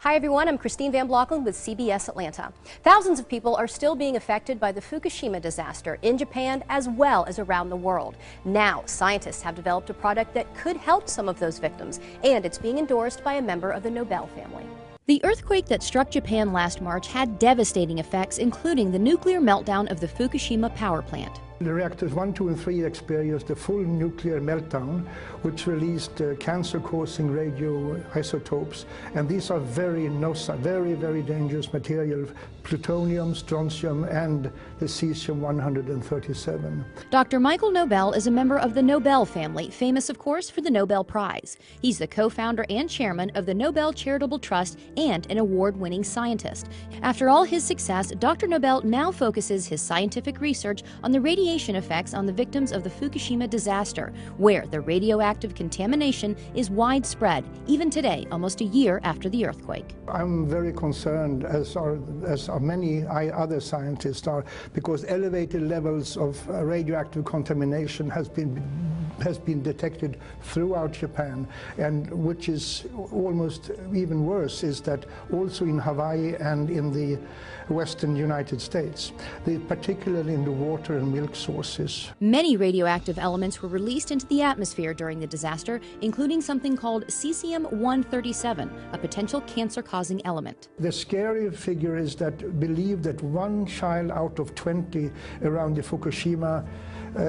Hi everyone, I'm Christine Van Blockland with CBS Atlanta. Thousands of people are still being affected by the Fukushima disaster in Japan as well as around the world. Now, scientists have developed a product that could help some of those victims, and it's being endorsed by a member of the Nobel family. The earthquake that struck Japan last March had devastating effects, including the nuclear meltdown of the Fukushima power plant. The reactors 1, 2, and 3 experienced a full nuclear meltdown, which released cancer-causing radioisotopes, and these are very dangerous material: plutonium, strontium, and the cesium-137. Dr. Michael Nobel is a member of the Nobel family, famous, of course, for the Nobel Prize. He's the co-founder and chairman of the Nobel Charitable Trust and an award-winning scientist. After all his success, Dr. Nobel now focuses his scientific research on the radiation effects on the victims of the Fukushima disaster, where the radioactive contamination is widespread, even today, almost a year after the earthquake. I'm very concerned, as are many other scientists are, because elevated levels of radioactive contamination has been detected throughout Japan, and which is almost even worse is that also in Hawaii and in the western United States, particularly in the water and milk sources. Many radioactive elements were released into the atmosphere during the disaster, including something called cesium-137, a potential cancer-causing element. The scary figure is that believe that 1 child out of 20 around the Fukushima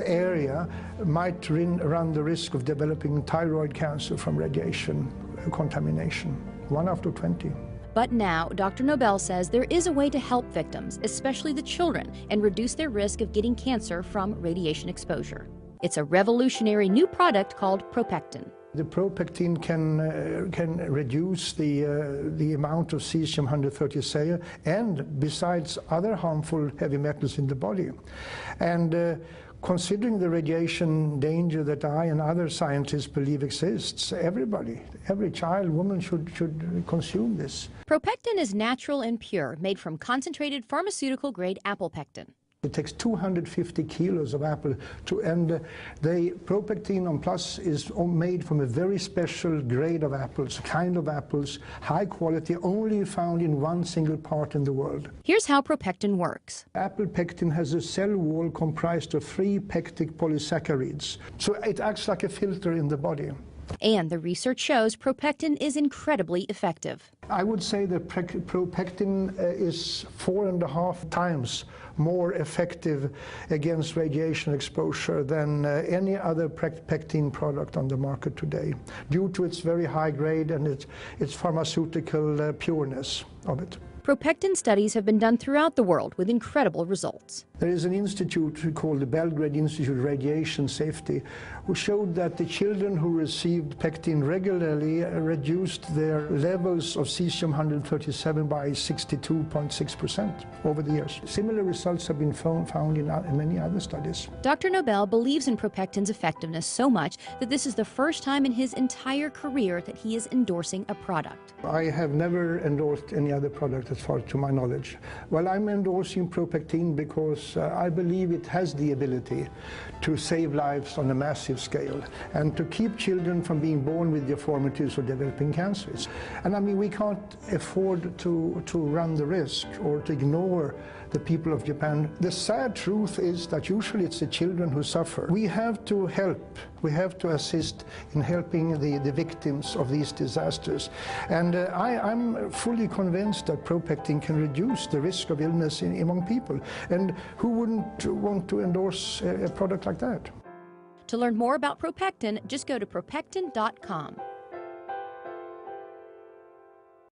area might run the risk of developing thyroid cancer from radiation contamination. 1 out of 20. But now, Dr. Nobel says there is a way to help victims, especially the children, and reduce their risk of getting cancer from radiation exposure. It's a revolutionary new product called ProPectin. The ProPectin can reduce the amount of cesium-137 and besides other harmful heavy metals in the body. And considering the radiation danger that I and other scientists believe exists, every child, woman should consume this. ProPectin is natural and pure, made from concentrated pharmaceutical-grade apple pectin. It takes 250 kilos of apple and the ProPectin on Plus is made from a very special grade of apples, kind of apples, high quality, only found in one single part in the world. Here's how ProPectin works. Apple pectin has a cell wall comprised of 3 pectic polysaccharides, so it acts like a filter in the body. And the research shows ProPectin is incredibly effective. I would say that ProPectin is 4.5 times more effective against radiation exposure than any other pectin product on the market today, due to its very high grade and its pharmaceutical pureness of it. ProPectin studies have been done throughout the world with incredible results. There is an institute called the Belgrade Institute of Radiation Safety, who showed that the children who received pectin regularly reduced their levels of cesium-137 by 62.6% over the years. Similar results have been found in many other studies. Dr. Nobel believes in ProPectin's effectiveness so much that this is the first time in his entire career that he is endorsing a product. I have never endorsed any other product as far to my knowledge. Well, I'm endorsing ProPectin because I believe it has the ability to save lives on a massive scale and to keep children from being born with deformities or developing cancers. And I mean, we can't afford to run the risk or to ignore the people of Japan. The sad truth is that usually it's the children who suffer. We have to help. We have to assist in helping the victims of these disasters. And I'm fully convinced that ProPectin can reduce the risk of illness among people. And who wouldn't want to endorse a product like that? To learn more about ProPectin, just go to ProPectin.com.